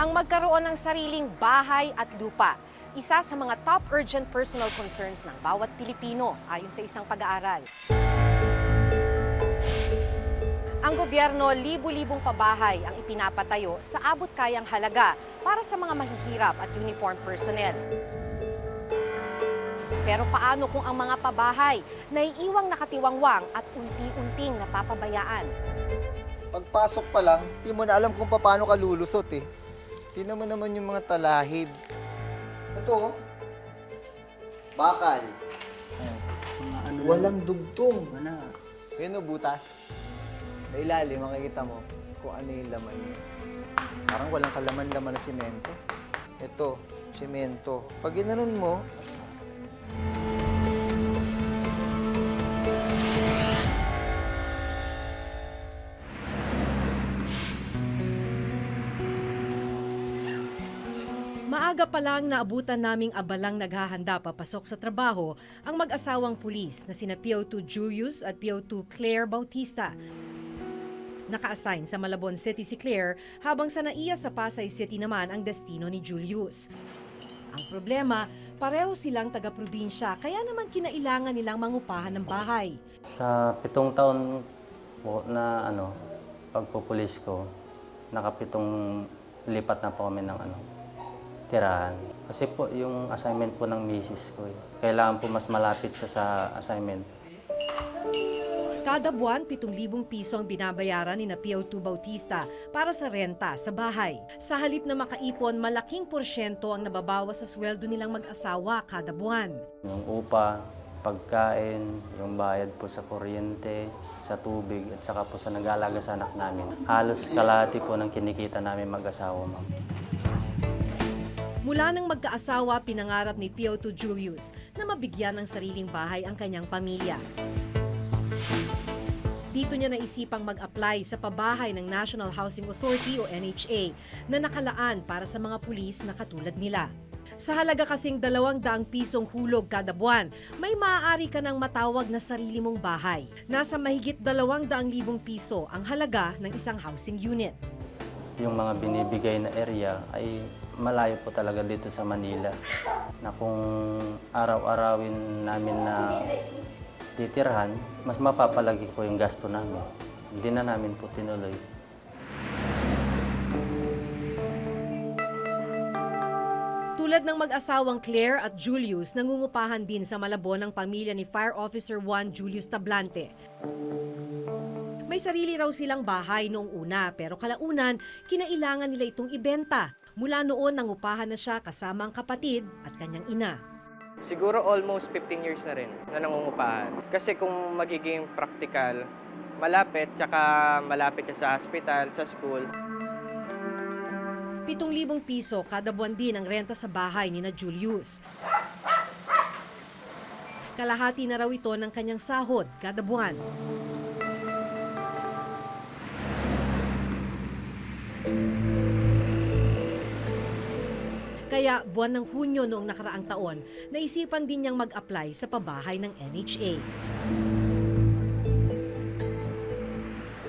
Ang magkaroon ng sariling bahay at lupa, isa sa mga top urgent personal concerns ng bawat Pilipino ayon sa isang pag-aaral. Ang gobyerno, libu-libong pabahay ang ipinapatayo sa abot-kayang halaga para sa mga mahihirap at uniformed personnel. Pero paano kung ang mga pabahay naiiwang nakatiwangwang at unti-unting napapabayaan? Pagpasok pa lang, di mo na alam kung paano ka lulusot eh. Tingnan mo naman yung mga talahib. Ito, oh. Bakal. Walang dugtong. Yun o, butas. Sa ilalim, makikita mo kung ano yung laman niya. Parang walang kalaman-laman na simento. Ito, simento. Pag ginanon mo, Maaga pa lang naabutan naming abalang naghahanda papasok sa trabaho ang mag-asawang pulis na sina PO2 Julius at PO2 Claire Bautista. Naka-assign sa Malabon City si Claire habang sa Naiya sa Pasay City naman ang destino ni Julius. Ang problema, pareho silang taga-probinsya kaya naman kinailangan nilang mangupahan ng bahay. Sa 7 taon po na pagpupulis ko, nakapitong lipat na po kami ng tirahan. Kasi po yung assignment po ng misis ko, kailangan po mas malapit siya sa assignment. Kada buwan, 7,000 piso ang binabayaran ni na PO2 Bautista para sa renta sa bahay. Sa halip na makaipon, malaking porsyento ang nababawas sa sweldo nilang mag-asawa kada buwan. Yung upa, pagkain, yung bayad po sa kuryente, sa tubig, at saka po sa nag-aalaga sa anak namin. Halos kalahati po ng kinikita namin mag-asawa, ma'am. Mula nang magkaasawa, pinangarap ni PO2 Julius na mabigyan ng sariling bahay ang kanyang pamilya. Dito niya naisipang mag-apply sa pabahay ng National Housing Authority o NHA na nakalaan para sa mga pulis na katulad nila. Sa halaga kasing 200 pisong hulog kada buwan, may maaari ka ng matawag na sarili mong bahay. Nasa mahigit 200,000 piso ang halaga ng isang housing unit. Yung mga binibigay na area ay malayo po talaga dito sa Manila, na kung araw-arawin namin na titirhan, mas mapapalagi po yung gasto namin. Hindi na namin po tinuloy. Tulad ng mag-asawang Claire at Julius, nangungupahan din sa Malabon ang pamilya ni Fire Officer 1 Julius Tablante. May sarili raw silang bahay noong una pero kalaunan, kinailangan nila itong ibenta. Mula noon, nangupahan na siya kasama ang kapatid at kanyang ina. Siguro almost 15 years na rin na nangungupahan. Kasi kung magiging practical, malapit, tsaka malapit ka sa hospital, sa school. 7,000 piso kada buwan din ang renta sa bahay ni na Julius. Kalahati na raw ito ng kanyang sahod kada buwan. Kaya buwan ng Hunyo noong nakaraang taon, naisipan din niyang mag-apply sa pabahay ng NHA.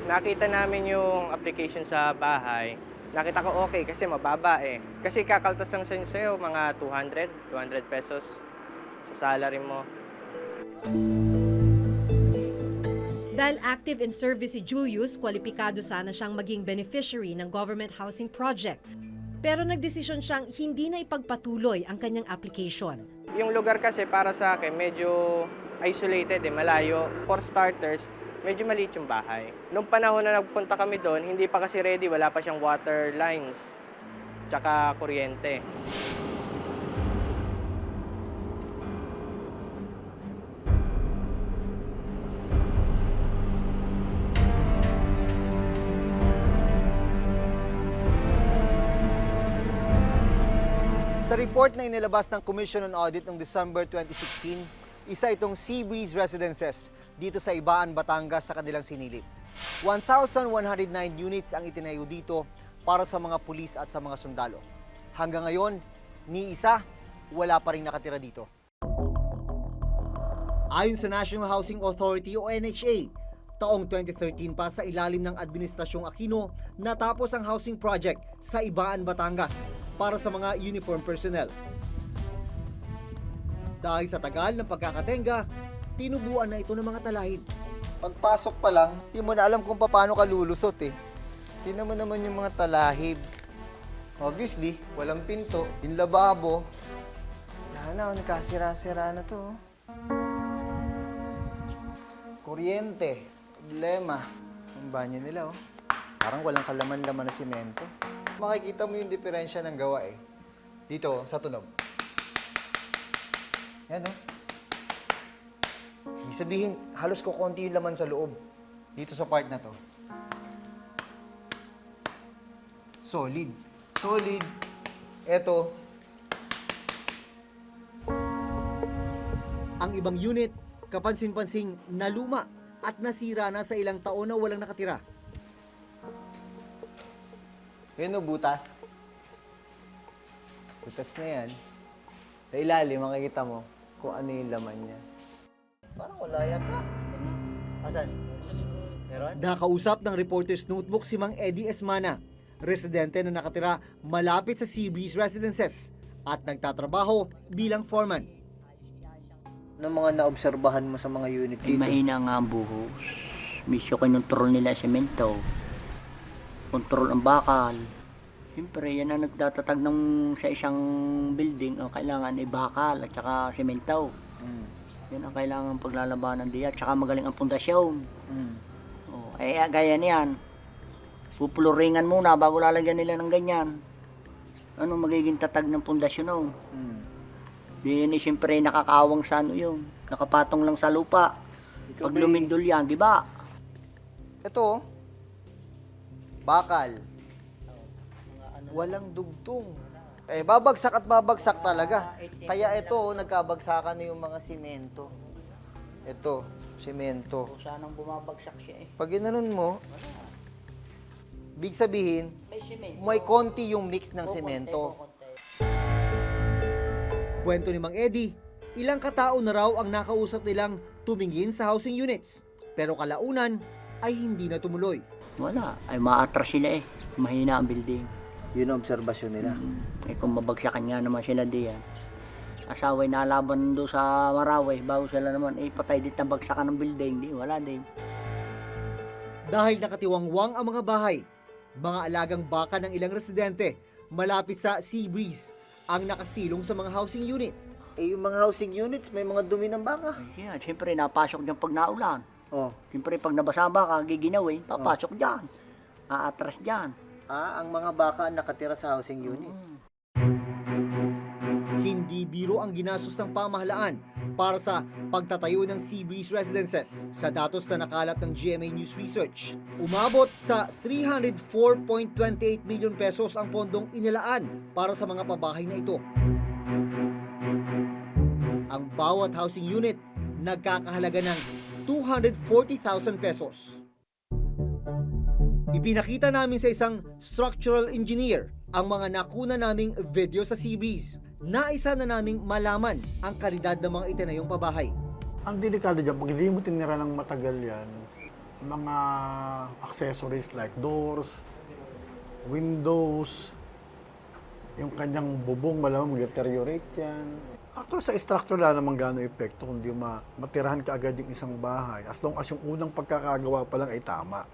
Nakita namin yung application sa bahay. Nakita ko okay kasi mababa eh. Kasi kakaltas lang sa'yo mga 200 pesos sa salary mo. Dahil active in service si Julius, kwalipikado sana siyang maging beneficiary ng government housing project. Pero nagdesisyon siyang hindi na ipagpatuloy ang kanyang application. Yung lugar kasi para sa akin medyo isolated malayo. For starters, medyo maliit yung bahay. Nung panahon na nagpunta kami doon, hindi pa kasi ready, wala pa siyang water lines, tsaka kuryente. sa report na inilabas ng Commission on Audit noong December 2016, isa itong Seabreeze Residences dito sa Ibaan, Batangas sa kanilang sinilip. 1,109 units ang itinayo dito para sa mga pulis at sa mga sundalo. Hanggang ngayon, ni isa, wala pa rin nakatira dito. Ayon sa National Housing Authority o NHA, Taong 2013 pa sa ilalim ng Administrasyong Aquino, natapos ang housing project sa Ibaan, Batangas para sa mga uniform personnel. Dahil sa tagal ng pagkakatenga, tinubuan na ito ng mga talahib. Pagpasok pa lang, di mo na alam kung paano ka lulusot eh. Tingnan mo naman yung mga talahib. Obviously, walang pinto, yung lababo. Wala na, nagkasira-sira na to. Kuryente, problema. Ang banyo nila, oh. Parang walang kalaman-laman na simento. Makikita mo yung diferensya ng gawa, eh. Dito, sa tunog. Yan, oh. Ibig sabihin, halos kukunti yung laman sa loob. Dito sa part na to. Solid. Solid. Eto. Ang ibang unit, kapansin-pansing naluma at nasira na sa ilang taon na walang nakatira. Yan o, butas. Butas na yan. Sa ilalim, makikita mo kung ano yung laman niya. Parang wala yata. Asan? Meron? Nakausap ng Reporter's Notebook si Mang Eddie Esmana, residente na nakatira malapit sa Seabreeze Residences at nagtatrabaho bilang foreman. Ano mga naobserbahan mo sa mga unit Ay, mahina nga ang buhos. Misyo kinontrol nila semento. Kontrol ang bakal. Siyempre, yan ang nagtatatag ng sa isang building. Ang kailangan ay bakal at saka semento. Yan ang kailangan paglalabanan diyan. At saka magaling ang pundasyon. Oh, gaya niyan. Pupuluringan muna bago lalagyan nila ng ganyan. Ano magiging tatag ng pundasyon no? Di yan siyempre nakakawang sa ano yun. Nakapatong lang sa lupa. Pag lumindol yan, di ba? Ito, bakal. Walang dugtong. Eh, babagsak at babagsak talaga. Kaya ito, nagkabagsakan na yung mga simento. Ito, simento. O sanang bumabagsak siya eh. Pag ginanon mo, big sabihin, May semento. may konti yung mix ng semento. Kwento ni Mang Eddie, ilang katao na raw ang nakausap nilang tumingin sa housing units. Pero kalaunan ay hindi na tumuloy. Wala. Ay maatras sila eh. Mahina ang building. Yun ang obserbasyon nila. Eh kung mabagsakan nga naman sila diyan. Asaway nalaban doon sa Maraway. Bago sila naman patay dit na bagsakan ng building. Di, wala din. Dahil nakatiwangwang ang mga bahay, mga alagang baka ng ilang residente malapit sa Seabreeze ang nakasilong sa mga housing unit. Eh, yung mga housing units, may mga dumi ng baka. Ay, yan. Siyempre napasok dyan pag naulan. Oh. Siyempre pag nabasa baka, giginawin, papasok dyan. Aatras dyan. Ang mga baka ang nakatira sa housing unit. Hindi biro ang ginastos ng pamahalaan para sa pagtatayo ng Seabreeze Residences. Sa datos na nakalap ng GMA News Research, umabot sa 304.28 milyon pesos ang pondong inilaan para sa mga pabahay na ito. Ang bawat housing unit nagkakahalaga ng 240,000 pesos. Ipinakita namin sa isang structural engineer ang mga nakuna naming video sa Seabreeze. Naisa na naming malaman ang kalidad ng mga itinayong pabahay. Ang delikado dyan, pag hindi mo tinira ng matagal yan, mga accessories like doors, windows, yung kanyang bubong, malamang mag-deteriorate yan. Actually, sa structure lang naman gano'ng epekto kung di matirahan ka agad yung isang bahay. As long as yung unang pagkakagawa pa lang ay tama.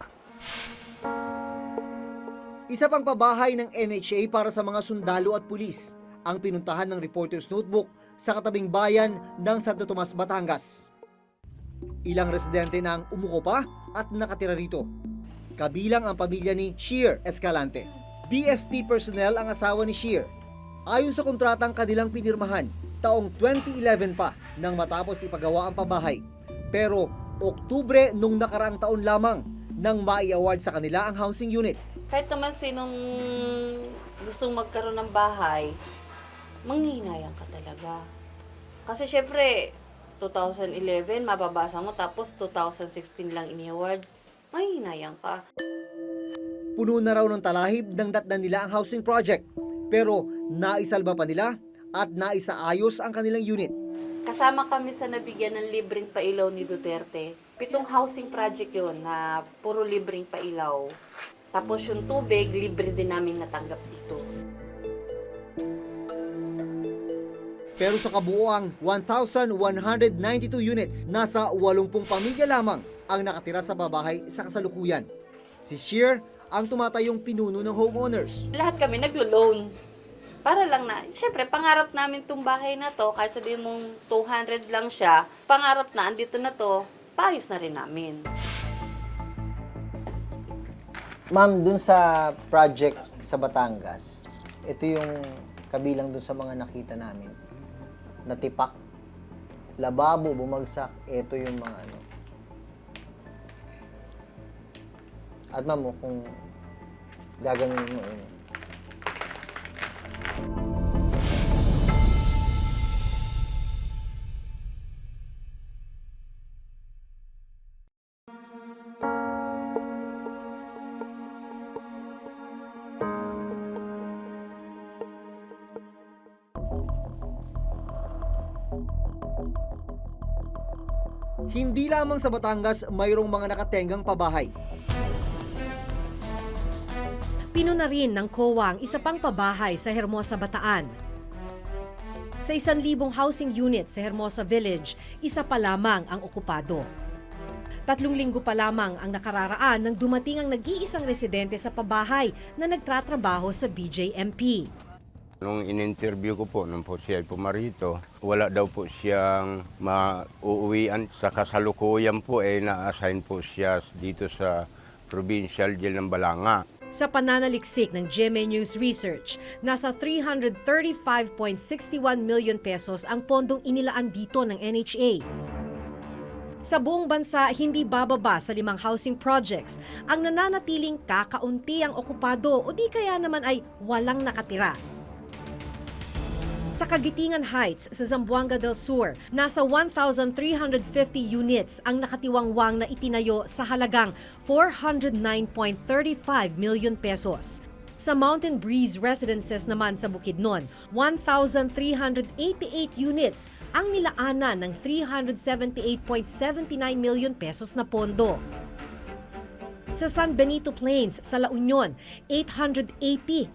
Isa pang pabahay ng NHA para sa mga sundalo at pulis ang pinuntahan ng Reporter's Notebook sa katabing bayan ng Santo Tomas, Batangas. Ilang residente na ang umuko pa at nakatira rito. Kabilang ang pamilya ni Shear Escalante. BFP personnel ang asawa ni Shear. Ayon sa kontratang kanilang pinirmahan, taong 2011 pa nang matapos ipagawa ang pabahay. Pero Oktubre nung nakaraang taon lamang nang mai-award sa kanila ang housing unit. Kahit naman sinong gustong magkaroon ng bahay, manghihinayang ka talaga. Kasi syempre, 2011, mababasa mo, tapos 2016 lang ini-award, manghihinayang ka. Puno na raw ng talahib ng datnan nila ang housing project. Pero naisalba pa nila at naisaayos ang kanilang unit. Kasama kami sa nabigyan ng libreng pailaw ni Duterte. 7 housing project yun na puro libreng pailaw. Tapos yung tubig, libre din namin natanggap dito. Pero sa kabuuang 1,192 units, nasa 80 pamilya lamang ang nakatira sa babahay sa kasalukuyan. Si Sheer ang tumatayong pinuno ng homeowners. Lahat kami naglo-loan. Para lang na, syempre, pangarap namin itong bahay na to, kahit sabihin mong 200 lang siya, pangarap na, andito na to, paayos na rin namin. Ma'am, dun sa project sa Batangas, ito yung kabilang dun sa mga nakita namin. Natipak, lababo, bumagsak, ito yung mga ano. At ma'am, kung gaganin mo yun. Hindi lamang sa Batangas mayroong mga nakatenggang pabahay. Pinuna rin ng COA ang isa pang pabahay sa Hermosa, Bataan. Sa 1,000 housing units sa Hermosa Village, isa pa lamang ang okupado. 3 linggo pa lamang ang nakararaan nang dumating ang nag-iisang residente sa pabahay na nagtatrabaho sa BJMP. Nung in-interview ko po, nung po siya pumarito, wala daw po siyang mauuwian sa kasalukuyan po, na-assign po siya dito sa Provincial Jail ng Balanga. Sa pananaliksik ng GMA News Research, nasa 335.61 million pesos ang pondong inilaan dito ng NHA. Sa buong bansa, hindi bababa sa 5 housing projects ang nananatiling kakaunti ang okupado o di kaya naman ay walang nakatira. Sa Kagitingan Heights sa Zamboanga del Sur, nasa 1,350 units ang nakatiwangwang na itinayo sa halagang 409.35 million pesos. Sa Mountain Breeze Residences naman sa Bukidnon, 1,388 units ang nilaanan ng 378.79 million pesos na pondo. Sa San Benito Plains, sa La Union, 880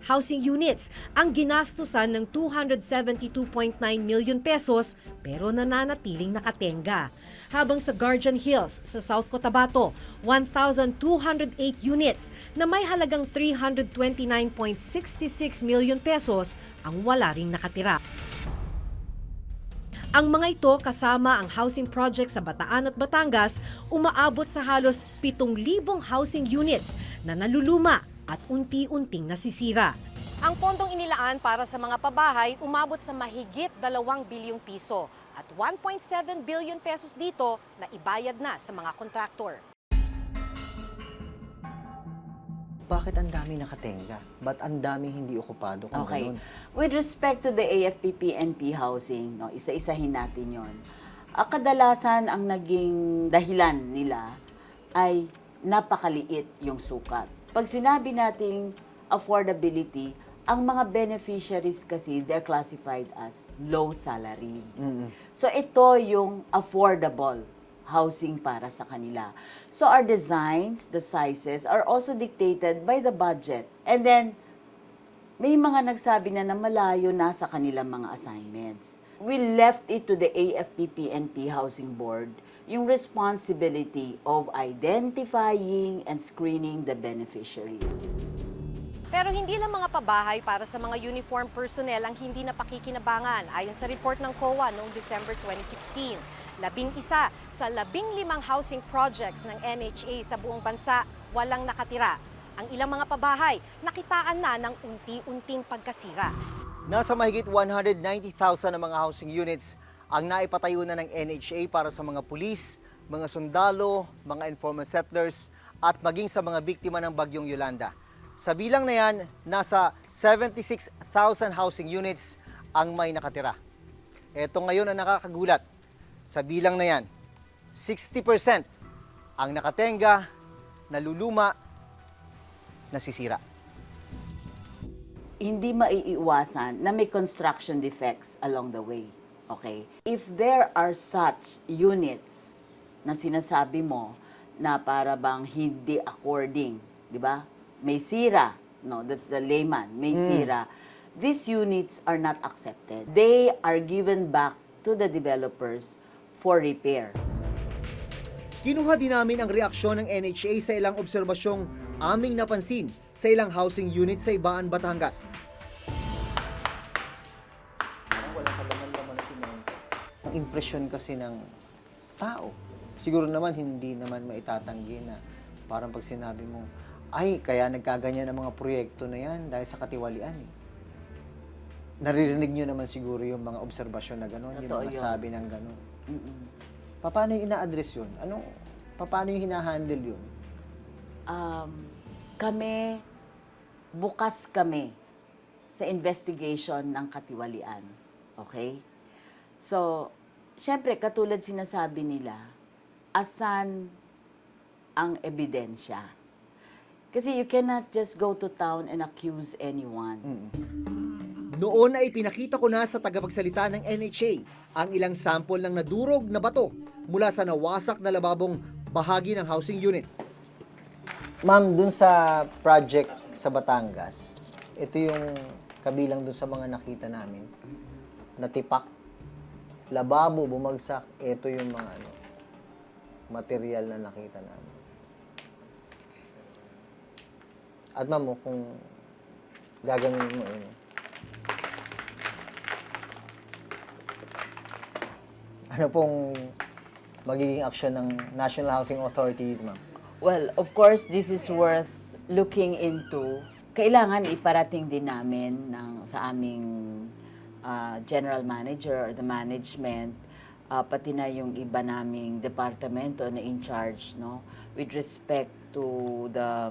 housing units ang ginastusan ng 272.9 million pesos pero nananatiling nakatenga. Habang sa Guardian Hills, sa South Cotabato, 1,208 units na may halagang 329.66 million pesos ang wala ring nakatira. Ang mga ito kasama ang housing project sa Bataan at Batangas umaabot sa halos 7,000 housing units na naluluma at unti-unting nasisira. Ang pondong inilaan para sa mga pabahay umabot sa mahigit 2 bilyong piso at 1.7 billion pesos dito na ibayad na sa mga kontraktor. Bakit ang dami nakatenga? Ba't ang dami hindi okupado kung Okay. ganun? With respect to the AFP-PNP housing, no, isa-isahin natin yon. Kadalasan ang naging dahilan nila ay napakaliit yung sukat. Pag sinabi nating affordability, ang mga beneficiaries kasi, they're classified as low salary. So ito yung affordable housing para sa kanila. So our designs, the sizes, are also dictated by the budget. And then, may mga nagsabi na malayo na sa kanilang mga assignments. We left it to the AFP-PNP Housing Board yung responsibility of identifying and screening the beneficiaries. Pero hindi lang mga pabahay para sa mga uniform personnel ang hindi napakikinabangan ayon sa report ng COA noong December 2016. 11 sa 15 housing projects ng NHA sa buong bansa walang nakatira. Ang ilang mga pabahay nakitaan na ng unti-unting pagkasira. Nasa mahigit 190,000 na mga housing units ang naipatayo na ng NHA para sa mga pulis, mga sundalo, mga informal settlers at maging sa mga biktima ng Bagyong Yolanda. Sa bilang na yan, nasa 76,000 housing units ang may nakatira. Ito ngayon ang nakakagulat. Sa bilang na yan, 60% ang nakatenga, naluluma, nasisira. Hindi maiiwasan na may construction defects along the way. Okay? If there are such units na sinasabi mo na para bang hindi according, di ba? May sira, no, that's the layman, may sira. These units are not accepted. They are given back to the developers for repair. Kinuha din namin ang reaksyon ng NHA sa ilang obserbasyong aming napansin sa ilang housing unit sa Ibaan, Batangas. Walang kalaman-laman na simento. Ang impresyon kasi ng tao, siguro naman hindi naman maitatanggi na parang pag sinabi mo, ay, kaya nagkaganyan ang mga proyekto na yan dahil sa katiwalian. Naririnig nyo naman siguro yung mga obserbasyon na gano'n, yung Totoo mga yun. sabi ng gano'n. Paano yung ina-address yun? Paano yung hina-handle yun? Bukas kami sa investigation ng katiwalian. Okay? So, syempre, katulad sinasabi nila, asan ang ebidensya? Kasi you cannot just go to town and accuse anyone. Noon ay pinakita ko na sa tagapagsalita ng NHA ang ilang sample ng nadurog na bato mula sa nawasak na lababong bahagi ng housing unit. Ma'am, dun sa project sa Batangas, ito yung kabilang dun sa mga nakita namin. Natipak, lababo, bumagsak, ito yung mga material na nakita namin. At ma'am, kung gaganin mo yun, ano pong magiging aksyon ng National Housing Authority, ma'am? Well, of course, this is worth looking into. Kailangan iparating din namin sa aming general manager or the management, pati na yung iba naming departamento na in charge, no, with respect to the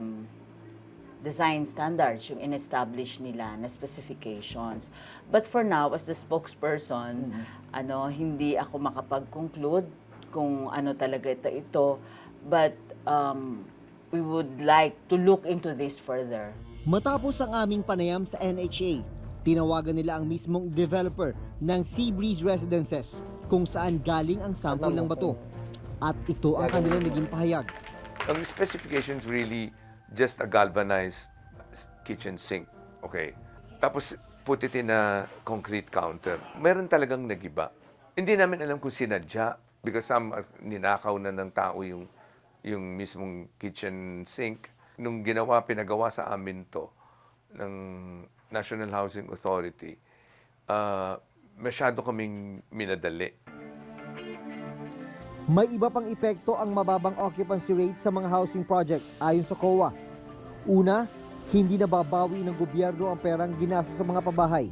design standards, yung in-establish nila na specifications. But for now, as the spokesperson, hindi ako makapag-conclude kung ano talaga ito. But we would like to look into this further. Matapos ang aming panayam sa NHA, tinawagan nila ang mismong developer ng Seabreeze Residences kung saan galing ang sample ng bato. At ito ang kanilang naging pahayag. Ang specifications really just a galvanized kitchen sink. Okay. Tapos put it in a concrete counter. Meron talagang nagiba. Hindi namin alam kung sinadya because ninakaw na ng tao yung mismong kitchen sink. Nung pinagawa sa amin to ng National Housing Authority, masyado kaming minadali. May iba pang epekto ang mababang occupancy rate sa mga housing project ayon sa COA. Una, hindi nababawi ng gobyerno ang perang ginastos sa mga pabahay.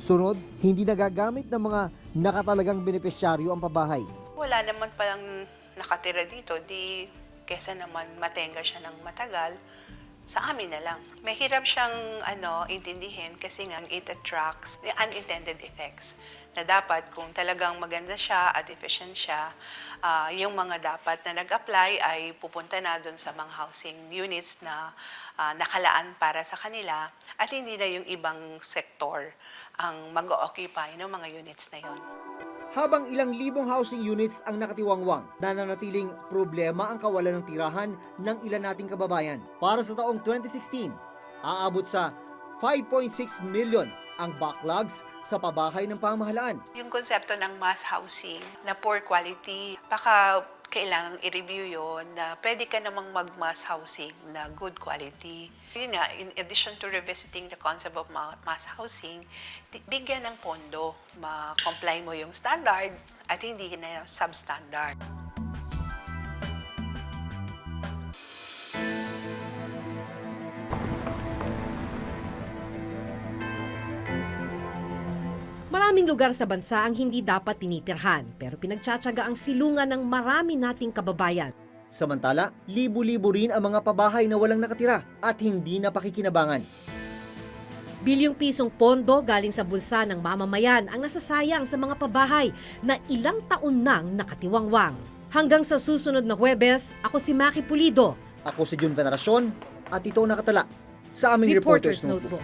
Sunod, hindi nagagamit ng mga nakatalagang benepisyaryo ang pabahay. Wala naman palang nakatira dito, di kesa naman matenga siya ng matagal, sa amin na lang. Mahirap siyang intindihin kasi nga it attracts the unintended effects na dapat kung talagang maganda siya at efficient siya, yung mga dapat na nag-apply ay pupunta na doon sa mga housing units na nakalaan para sa kanila at hindi na yung ibang sektor ang mag-occupy ng mga units na yun. Habang ilang libong housing units ang nakatiwangwang, nananatiling problema ang kawalan ng tirahan ng ilan nating kababayan. Para sa taong 2016, aabot sa 5.6 million ang backlogs sa pabahay ng pamahalaan. Yung konsepto ng mass housing na poor quality, baka kailangang i-review yon na pwede ka namang mag-mass housing na good quality. Yun nga, in addition to revisiting the concept of mass housing, bigyan ng pondo, ma-comply mo yung standard at hindi na substandard. Maraming lugar sa bansa ang hindi dapat tinitirhan, pero pinagtsatsaga ang silungan ng marami nating kababayan. Samantala, libo-libo rin ang mga pabahay na walang nakatira at hindi napakikinabangan. Bilyong pisong pondo galing sa bulsa ng mamamayan ang nasasayang sa mga pabahay na ilang taon nang nakatiwangwang. Hanggang sa susunod na Huwebes, ako si Maki Pulido. Ako si Jun Veneracion at ito nakatala sa aming Reporter's Notebook.